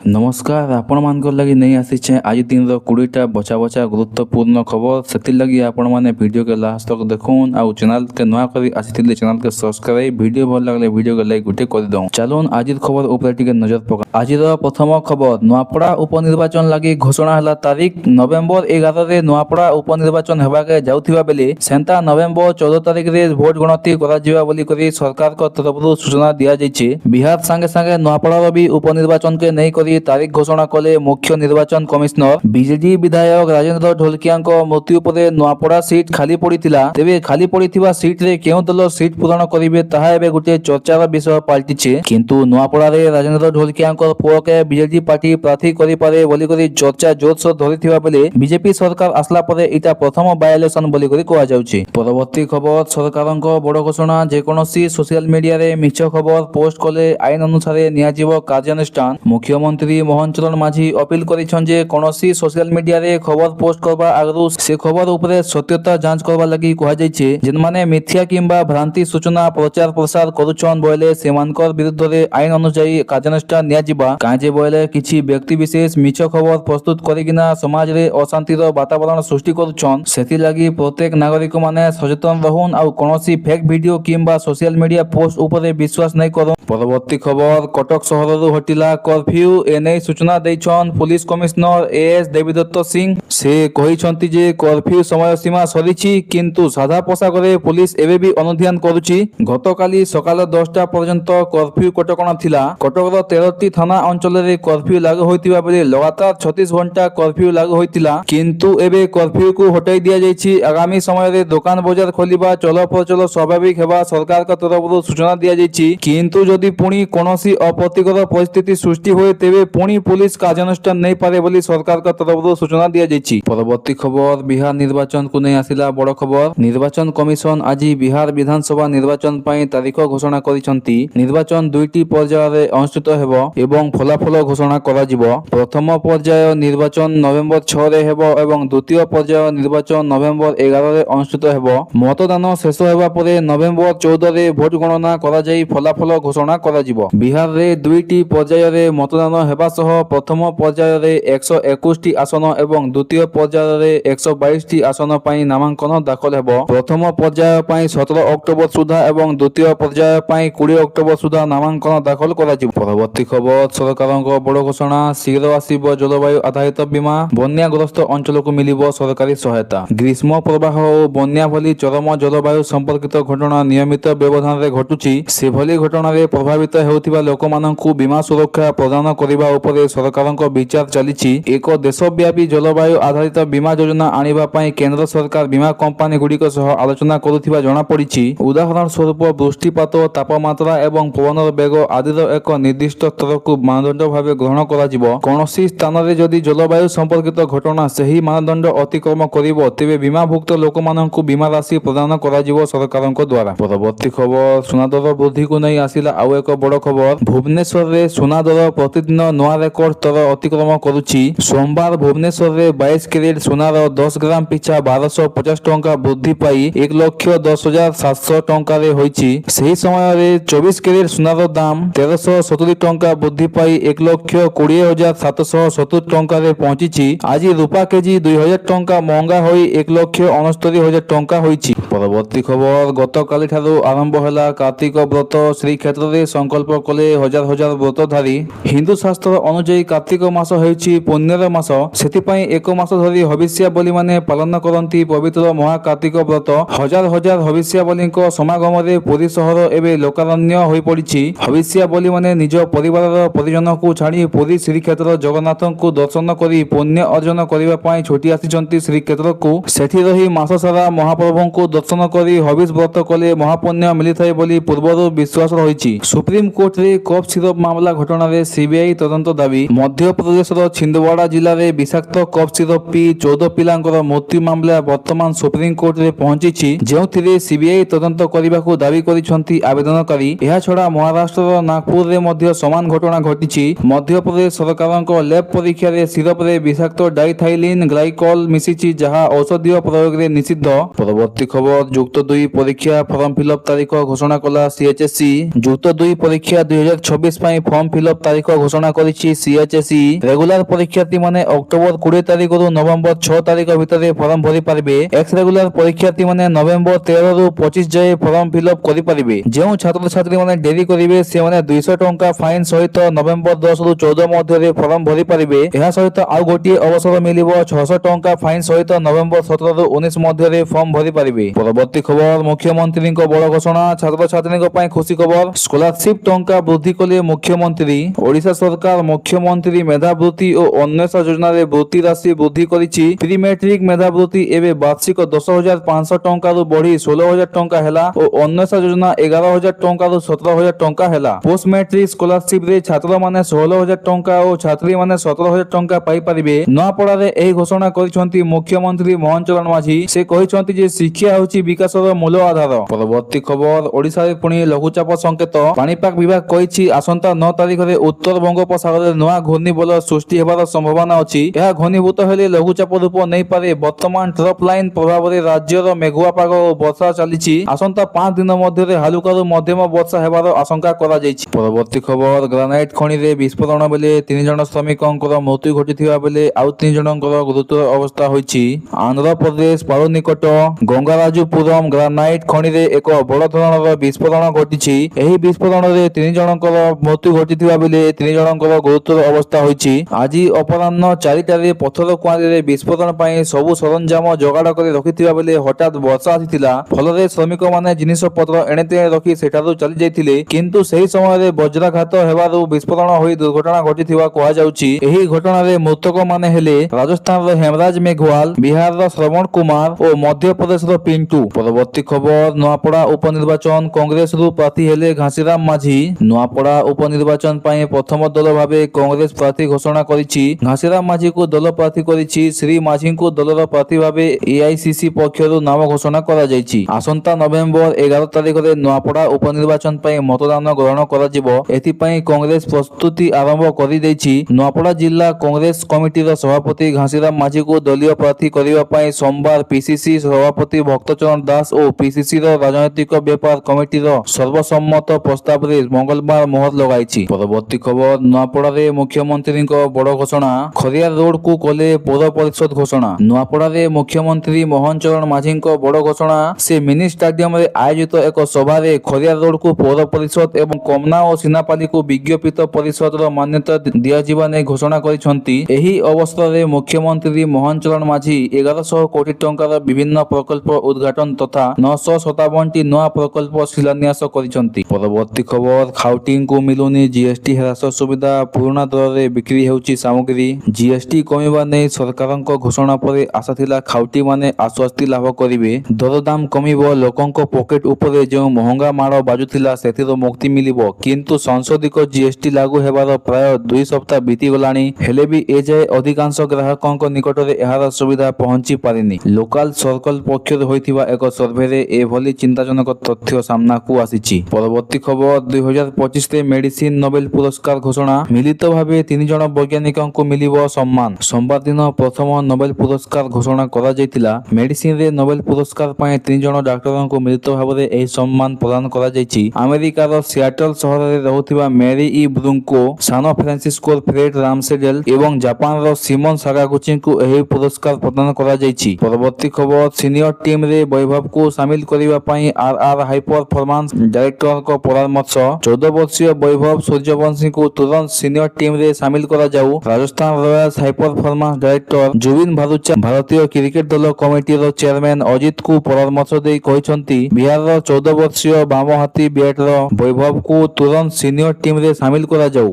नमस्कार आपण मानकर लगी नहीं आसीचे आज दिन 20टा बचा बचा गुरुत्वपूर्ण खबर से लगी आपण माने वीडियो के लास्ट तक देखून आ चैनल के नया करी आसीथिले चैनल के सब्सक्राइब वीडियो भल लागले वीडियो के लाइक गुटे कर दऊ। चलोन आज खबर ऊपर टिके नजर पका। आज प्रथम खबर नुआपड़ा उपनिर्वाचन लगी घोषणा हला तारीख नवेम्बर 11 रे नुआपड़ा उपनिर्वाचन हेबा के जाउथिबा बेले सेंता नवेम्बर 14 तारीख रे भोट गणति करा जिबा बोली करी सरकार को तरफरु सूचना दिया जायछि। बिहार संगे संगे नुआपड़ा भी उपनिर्वाचन के नहीं करी तारीख घोषणा कले मुख्य निर्वाचन कमिश्नर। बीजेडी विधायक राजेंद्र ढोलकिया मृत्यु पर नुआपड़ा सीट खाली पड़ीथिला। तेबे खाली पड़ीथिबा सीट रे केउ दल सीट पूरण करिवे ताहा एबे गुटे चर्चार विषय पाल्टिछे। किंतु नुआपड़ा रे राजेंद्र ढोलकिया पुओ के बीजेडी पार्टी प्रार्थी करि पारे बोली करी चर्चा जोरसोर धरिथिबा बेले बीजेपी सरकार आसला परे इटा प्रथम बाय इलेक्शन बोली करी कोआ जाउछि। परवर्ती खबर सरकारक बड़ घोषणा जेकोनोसी सोशल मीडिया रे मिछ खबर पोस्ट कले आईन अनुसार नियाजिबो कार्यानुष्ठान। मुख्यमंत्री मोहन चरण माझी अपील करिछन जे कोनोसी सोशल मीडिया रे खबर पोस्ट करबा आगरु से खबर उपरे सत्यता जांच करबा लागि कोहा जायछि। जिन माने मिथ्या किंबा भ्रांति सूचना प्रचार प्रसार करूछन बोले सेमानकर विरुद्ध रे आईन अनुसार कार्यानुष्ठान नियाजिबा। काजे बोले किछि व्यक्ति विशेष मिछ खबर प्रस्तुत करिकिना समाज रे अशांतिर वातावरण सृष्टि करूछन। सेति लागि प्रत्येक नागरिक माने सचेतन रहून आ कोनोसी फेक वीडियो किंबा सोशल मीडिया पोस्ट उपरे विश्वास नै करू। परवर्ती खबर कटक सहररु हटिला कर्फ्यू एने सूचना दैछन police commissioner A S Devidatta Singh. से कहिसंती जे कर्फ्यू समय सीमा सरीछि किंतु साधा पोशाक रे पुलिस एबे भी अनुध्यान करूछि। गतकाली सकाल 10टा पर्यंत कर्फ्यू कटकणा थिला। कटकर 13टी थाना अंचल रे कर्फ्यू लागू होइतिबा बेले लगातार 36 घंटा कर्फ्यू लागू होइतिला किंतु एबे कर्फ्यू को हटाई दिया जायछि। आगामी समय रे दुकान बाजार खोलिबा चलप्रचल स्वाभाविक हेबा सरकार का तरफरु सूचना दिया जायछि। किंतु जदि पुणी कोनोसी अप्रीतिकर परिस्थिति सृष्टि होए तेबे पुणी पुलिस कार्यानुष्ठान नहीं पारे बोली सरकार का तरफरु सूचना दिया जायछि। परवर्ती खबर बिहार निर्वाचन को नहीं आसिला बड़ खबर। निर्वाचन कमिशन आज बिहार विधानसभा निर्वाचन पई तारीख घोषणा करिसंती। निर्वाचन दुईटी पर्याय रे अनुष्ठित हेबो एवं फलाफल घोषणा करा जिवो। प्रथम पर्याय निर्वाचन नवेम्बर 6 रे हेबो एवं द्वितीय पर्याय निर्वाचन नवेम्बर 11 रे अनुष्ठित हेबो। मतदान शेष हेबा परे नवेम्बर 14 रे भोट गणना करा जाई फलाफल घोषणा करा जिवो। बिहार रे दुईटी पर्याय रे मतदान हेबा सह प्रथम पर्याय रे 121टी आसन एवं द्वितीय पर्याय रे 122टी आसन पई नामांकन दाखल हेबो। प्रथम पर्याय पई 17 अक्टोबर सुधा एवं द्वितीय पर्याय पई 20 अक्टोबर सुधा नामांकन दाखल करा जिवो। परवर्ती खबर सरकारक बड़ घोषणा शीघ्र आसीबो जलवायु आधारित बीमा। बन्याग्रस्त अंचल को मिलिबो सरकारी सहायता। ग्रीष्म प्रवाह और बन्या भली चरम जलवायु संपर्कित घटना नियमित व्यवधान रे घटुची। से भली घटना रे प्रभावित हेउथिबा लोकमानंकु बीमा सुरक्षा प्रदान करिबा उपरे सरकारक विचार चलिछि। एक देशव्यापी जलवायु आधारित बीमा योजना आनिबा पई केंद्र सरकार बीमा कंपनी गुडिक सह आलोचना करुथिबा जणा पड़िछि। उदाहरण स्वरूप वृष्टिपात तापमात्रा एवं पवनर बेग आदिर एक निर्दिष्ट स्तर को मानदंड भाव ग्रहण करा जिवो। कोनोसी स्थान रे जदि जलवायु संपर्कित घटना सही मानदंड अतिक्रम करिवो तेबे बीमाभुक्त लोकमानंकु बीमा राशि प्रदान करा जिवो सरकारक द्वारा। परवर्ती खबर सुना दर वृद्धि को नहीं आसिला आउ एक बड़ खबर। भुवनेश्वर रे सुना दर प्रतिदिन नया रेकर्ड स्तर अतिक्रम करुछि। सोमवार भुवनेश्वर रे 22 कैरेट सुनार 10 ग्राम पिछा 1250 टंका वृद्धि पाई 1,10,700 टंका रे होइछि। सही समय रे 24 कैरेट सुनार दाम 1370 टंका वृद्धि पाई 1,20,770 टंका रे पहुंचिछि। आज रूपा केजी 2000 टंका महंगा होई 1,69,000 टंका होइछि। परवर्ती खबर गतकाली ठारू आरंभ होला कार्तिक व्रत। श्रीक्षेत्र रे संकल्प कले हजार हजार व्रतधारी। हिंदू शास्त्र अनुसार कार्तिक मास हेउछि पुण्यर मास। सेति पई एक मास धरी हविष्याबली माने पालन करंती पवित्र महाकार्तिक व्रत। हजार हजार हविष्याबलीक समागम रे पुरी शहर एबे लोकारण्य होई पड़िछि। हविष्याबली माने निज परिवार परिजन को छाड़ी पुरी श्रीक्षेत्र जगन्नाथ को दर्शन करी पुण्य अर्जन करिबा पई छोटी आसिचंती श्रीक्षेत्र को। सेठी रही मास सारा महाप्रभु को दर्शन करी हविष व्रत कले महापुण्य मिलिथाय बोली पूर्वरु विश्वास रहिछि। सुप्रीम कोर्ट रे कफ सिरप मामला घटना रे सीबीआई तदंत दाबी। मध्य प्रदेश छिंदवाड़ा जिले में विषाक्त कफ सिरप पी 14 पिलांकर मृत्यु मामला वर्तमान सुप्रीम कोर्ट रे पहुंची जो सीबीआई तदंत करने को दावी करिसंती आवेदनकारी। यह छड़ा महाराष्ट्र नागपुर रे मध्य समान घटना घटी। मध्य प्रदेश सरकार लैब परीक्षा रे सिरप रे विषाक्त डाइथाइलिन ग्लाइकॉल मिसिछि जहां औषधीय प्रयोग रे निषिद्ध। परवर्ती खबर খবর যুক্ত 2 পরীক্ষা ফর্ম ফিলअप তারিখ ঘোষণা কলা সিএচএসসি। যুক্ত 2 পরীক্ষা 2026 ପାଇଁ ফর্ম ফিলअप তারিখ ঘোষଣା କରିଛି সিএচএসসি। রেগুলার পরীক্ষার্থী মানে অক্টোবর 20 তারিখରୁ নভেম্বর 6 তারিখ ভিତରେ ফর্ম ভରି ପାରିବେ। এক্স রেগুলার পরীক্ষার্থী মানে নভেম্বর 13 ରୁ 25 ଯାଏ ফর্ম ফিলअप କରି ପାରିବେ। ଯେଉଁ ଛାତ୍ରଛାତ୍ରୀ ମାନେ ଡେରି କରିବେ ସେମାନେ 200 ଟଙ୍କା ଫାଇନ ସହିତ ନଭେମ୍ବର 10 ରୁ 14 ମଧ୍ୟରେ ଫର୍ମ ଭରି ପାରିବେ। ଏହା ସହିତ ଆଉ ଗୋଟିଏ ଅବସର ମିଳିବ 600 ଟଙ୍କା ଫାଇନ ସହିତ ନଭେମ୍ବର 17 ରୁ 19 ମଧ୍ୟରେ ଫର୍ମ ଭରି ପାରିବେ। ପରବର୍ତ୍ତୀ ଖବର ମୁଖ୍ୟମନ୍ତ୍ରୀଙ୍କ ବଡ଼ ଘୋଷଣା ଛାତ୍ରଛାତ୍ରୀଙ୍କ ପାଇଁ ଖୁସି ଖବର ସ୍କଲାରସିପ ଟଙ୍କା ବୃଦ୍ଧି କଲେ ମୁଖ୍ୟମନ୍ତ୍ରୀ। ଓଡ଼ିଶା ସରକାର ମୁଖ୍ୟମନ୍ତ୍ରୀ ମେଧାବୃତ୍ତି ଓ ଅନ୍ୱେଷା ଯୋଜନାରେ ବୃତ୍ତି ରାଶି ବୃଦ୍ଧି କରିଛି। ପ୍ରି ମେଟ୍ରିକ ମେଧାବୃତ୍ତି ଏବେ ବାର୍ଷିକ 10,500 ଟଙ୍କାରୁ ବଢି 16,000 ଟଙ୍କା ହେଲା ଓ ଅନ୍ୱେଷା ଯୋଜନା 11,000 ଟଙ୍କାରୁ 17,000 ଟଙ୍କା ହେଲା। ପୋଷ୍ଟ ମେଟ୍ରିକ ସ୍କଲାରସିପରେ ଛାତ୍ରମାନେ 16,000 ଟଙ୍କା ଓ ଛାତ୍ରୀମାନେ 17,000 ଟଙ୍କା ପାଇପାରିବେ। ନୂଆପଡ଼ାରେ ଏହି ଘୋଷଣା କରିଛନ୍ତି ମୁଖ୍ୟମନ୍ତ୍ରୀ ମୋହନ ଚରଣ ମାଝୀ। ସେ କହିଛନ୍ତି ଯେ ଶିକ୍ଷା ହେଉଛି ବିକାଶର ମୂଳ ଆଧାର। ପରବର୍ତ୍ତୀ ଖବର ଓଡ଼ିଶାରେ ପୁଣି ଲଘୁଚାପ ସଂକେତ। ପାଣିପାଗ ବିଭାଗ କହିଛି ଆସନ୍ତା 9 ତାରିଖରେ ଉତ୍ତର ବଙ୍ଗୋପସାଗରରେ ନୂଆ ଘୂର୍ଣ୍ଣିବଳୟ ସୃଷ୍ଟି ହେବାର ସମ୍ଭାବନା ଅଛି। ଏହା ଘନୀଭୂତ ହେଲେ ଲଘୁଚାପ ରୂପ ନେଇପାରେ। ବର୍ତ୍ତମାନ ଟ୍ରଫ୍ ଲାଇନ ପ୍ରଭାବରେ ରାଜ୍ୟର ମେଘୁଆ ପାଗ ଓ ବର୍ଷା ଚାଲିଛି। ଆସନ୍ତା 5 ଦିନ ମଧ୍ୟରେ ହାଲୁକାରୁ ମଧ୍ୟମ ବର୍ଷା ହେବାର ଆଶଙ୍କା କରାଯାଇଛି। ପରବର୍ତ୍ତୀ ଖବର ଗ୍ରାନାଇଟ୍ ଖଣିରେ ବିସ୍ଫୋରଣ ବେଳେ 3 ଜଣ ଶ୍ରମିକଙ୍କର ମୃତ୍ୟୁ ଘଟିଥିବା ବେଳେ ଆଉ 3 ଜଣଙ୍କର ଗୁରୁତର ଅବସ୍ଥା ହୋଇଛି। ଆନ୍ଧ୍ରପ୍ରଦେଶ ପାଳୁ ନିକଟ ଗଙ୍ଗାରାଜୁପୁରମ୍ ଗ୍ରାନାଇଟ୍ ଖଣିରେ ଏକ ବଡ଼ ଧରଣର ବିସ୍ଫୋରଣ ଘଟିଛି। ଏହି ବିସ୍ଫୋରଣରେ 3 ଜଣଙ୍କର ମୃତ୍ୟୁ ଘଟିଥିବା ବେଳେ 3 ଜଣଙ୍କର ଗୁରୁତର ଅବସ୍ଥା ହୋଇଛି। ଆଜି ଅପରାହ୍ନ 4ଟାରେ ପଥର କୁଆଁରୀରେ ବିସ୍ଫୋରଣ ପାଇଁ ସବୁ ସରଞ୍ଜାମ ଯୋଗାଡ଼ କରି ରଖିଥିବା ବେଳେ ହଠାତ୍ ବର୍ଷା ଆସିଥିଲା। ଫଳରେ ଶ୍ରମିକମାନେ ଜିନିଷପତ୍ର ଏଣେତେଣେ ରଖି ସେଠାରୁ ଚାଲି ଯାଇଥିଲେ। କିନ୍ତୁ ସେହି ସମୟରେ ବଜ୍ରାଘାତ ହେବାରୁ ବିସ୍ଫୋରଣ ହୋଇ ଦୁର୍ଘଟଣା ଘଟିଥିବା କୁହାଯାଉଛି। ଏହି ଘଟଣାରେ ମୃତକମାନେ ହେଲେ ରାଜସ୍ଥାନର ହେମରାଜ ମେଘୱାଲ, ବିହାରର ଶ୍ରବଣ କୁମାର ଓ ମଧ୍ୟପ୍ରଦେଶର ପିଣ୍ଟୁ। ପରବର୍ତ୍ତୀ ଖବର ନୂଆପଡ଼ା ଉପନିର୍ବାଚନ କଂଗ୍ରେସରୁ ପ୍ରାର୍ଥୀ ହେଲେ ଘାସିରାମ ମାଝୀ। ନୂଆପଡ଼ା ଉପନିର୍ବାଚନ ପାଇଁ ପ୍ରଥମ ଦଳ ଭାବେ କଂଗ୍ରେସ ପ୍ରାର୍ଥୀ ଘୋଷଣା କରିଛି। ଘାସିରାମ ମାଝୀଙ୍କୁ ଦଳ ପ୍ରାର୍ଥୀ କରିଛି। ଶ୍ରୀ ମାଝୀଙ୍କୁ ଦଳର ପ୍ରାର୍ଥୀ ଭାବେ ଏଆଇସିସି ପକ୍ଷରୁ ନାମ ଘୋଷଣା କରାଯାଇଛି। ଆସନ୍ତା ନଭେମ୍ବର 11 ତାରିଖରେ ନୂଆପଡ଼ା ଉପନିର୍ବାଚନ ପାଇଁ ମତଦାନ ଗ୍ରହଣ କରାଯିବ। ଏଥିପାଇଁ କଂଗ୍ରେସ ପ୍ରସ୍ତୁତି ଆରମ୍ଭ କରିଦେଇଛି। ନୂଆପଡ଼ା ଜିଲ୍ଲା କଂଗ୍ରେସ କମିଟିର ସଭାପତି ଘାସିରାମ ମାଝୀଙ୍କୁ ଦଳୀୟ ପ୍ରାର୍ଥୀ କରିବା ପାଇଁ ସୋମବାର ପିସିସି ସଭାପତି ଭକ୍ତଚରଣ ଦାସ ଓ ପିସିସିର ରାଜନୈତିକ ବ୍ୟାପାର କମିଟିର ସର୍ବସମ୍ମତ ପ୍ରସ୍ତାବରେ ମଙ୍ଗଳବାର ମୋହର ଲଗାଇଛି। ପରବର୍ତ୍ତୀ ଖବର ନୂଆପଡ଼ାରେ ମୁଖ୍ୟମନ୍ତ୍ରୀଙ୍କ ବଡ଼ ଘୋଷଣା ଖରିଆର ରୋଡକୁ କଲେ ପୌର ପରିଷଦ ଘୋଷଣା। ନୂଆପଡ଼ାରେ ମୁଖ୍ୟମନ୍ତ୍ରୀ ମୋହନ ଚରଣ ମାଝୀଙ୍କ ବଡ଼ ଘୋଷଣା। ସେ ମିନି ଷ୍ଟାଡିୟମରେ ଆୟୋଜିତ ଏକ ସଭାରେ ଖରିଆର ରୋଡକୁ ପୌର ପରିଷଦ ଏବଂ କମନା ଓ ସିନାପାଲିକୁ ବିଜ୍ଞପିତ ପରିଷଦର ମାନ୍ୟତା ଦିଆଯିବା ନେଇ ଘୋଷଣା କରିଛନ୍ତି। ଏହି ଅବସରରେ ମୁଖ୍ୟମନ୍ତ୍ରୀ ମୋହନ ଚରଣ ମାଝୀ 1100 କୋଟି ଟଙ୍କାର ବିଭିନ୍ନ ପ୍ରକଳ୍ପ ଉଦ୍ଘାଟନ ତଥା 957ଟି ନୂଆ ପ୍ରକଳ୍ପ ଶିଳାନ୍ୟାସ କରିଛନ୍ତି। ପରବର୍ତ୍ତୀ ଖବର ଖାଉଟିଙ୍କୁ ମିଳୁନି ଜିଏସଟି ହ୍ରାସ ସୁବିଧା। ପୁରୁଣା ଦରରେ ବିକ୍ରି ହେଉଛି ସାମଗ୍ରୀ। ଜିଏସଟି କମିବା ନେଇ ସରକାରଙ୍କ ଘୋଷଣା ପରେ ଆଶା ଥିଲା ଖାଉଟିମାନେ ଆଶ୍ୱସ୍ତି ଲାଭ କରିବେ। ଦରଦାମ କମିବ, ଲୋକଙ୍କ ପକେଟ ଉପରେ ଯେଉଁ ମହଙ୍ଗା ମାଡ଼ ବାଜୁଥିଲା ସେଥିରୁ ମୁକ୍ତି ମିଳିବ। କିନ୍ତୁ ସଂଶୋଧିତ ଜିଏସଟି ଲାଗୁ ହେବାର ପ୍ରାୟ 2 ସପ୍ତାହ ବିତିଗଲାଣି। ହେଲେ ବି ଏଯାଏ ଅଧିକାଂଶ ଗ୍ରାହକଙ୍କ ନିକଟରେ ଏହାର ସୁବିଧା ପହଞ୍ଚି ପାରିନି। ଲୋକାଲ ସର୍କଲ ପକ୍ଷରୁ ହୋଇଥିବା ଏକ ସର୍ଭେରେ ଏଭଳି ଚିନ୍ତାଜନକ ତଥ୍ୟ ସାମ୍ନାକୁ ଆସିଛି। ପରବର୍ତ୍ତୀ ଖବର 2025ରେ ମେଡିସିନ ନୋବେଲ ପୁରସ୍କାର ଘୋଷଣା। ମିଳିତ ଭାବେ 3 ଜଣ ବୈଜ୍ଞାନିକଙ୍କୁ ମିଳିବ ସମ୍ମାନ। ସୋମବାର ଦିନ ପ୍ରଥମ ନୋବେଲ ପୁରସ୍କାର ଘୋଷଣା କରାଯାଇଥିଲା। ମେଡିସିନରେ ନୋବେଲ ପୁରସ୍କାର ପାଇଁ 3 ଜଣ ଡାକ୍ତରଙ୍କୁ ମିଳିତ ଭାବରେ ଏହି ସମ୍ମାନ ପ୍ରଦାନ କରାଯାଇଛି। ଆମେରିକାର ସିଆଟଲ ସହରରେ ରହୁଥିବା ମେରି ଇ ବ୍ରୁଙ୍କୋ, ସାନ ଫ୍ରାନ୍ସିସ୍କୋର ଫ୍ରେଡ ରାମସେଡେଲ ଏବଂ ଜାପାନର ସିମୋନ ସାକାଗୁଚିଙ୍କୁ ଏହି ପୁରସ୍କାର ପ୍ରଦାନ କରାଯାଇଛି। ପରବର୍ତ୍ତୀ ଖବର ସିନିୟର ଟିମରେ ବୈଭବଙ୍କୁ ସାମିଲ କରିବା ପାଇଁ ଆରଆର ହାଇ ପରଫରମାନ୍ସ ଡାଇରେକ୍ଟରଙ୍କ ପରାମର୍ଶ। 14 ବର୍ଷୀୟ ବୈଭବ ସୂର୍ଯ୍ୟବଂଶୀଙ୍କୁ ତୁରନ୍ତ ସିନିୟର ଟିମରେ ସାମିଲ କରାଯାଉ। Rajasthan Royals high performance director Zubin Bharucha ଭାରତୀୟ କ୍ରିକେଟ ଦଳ କମିଟିର ଚେୟାରମ୍ୟାନ ଅଜିତଙ୍କୁ ପରାମର୍ଶ ଦେଇ କହିଛନ୍ତି ବିହାରର 14 ବର୍ଷୀୟ ବାମହାତୀ ବ୍ୟାଟର ବୈଭବଙ୍କୁ ତୁରନ୍ତ ସିନିୟର ଟିମରେ ସାମିଲ କରାଯାଉ।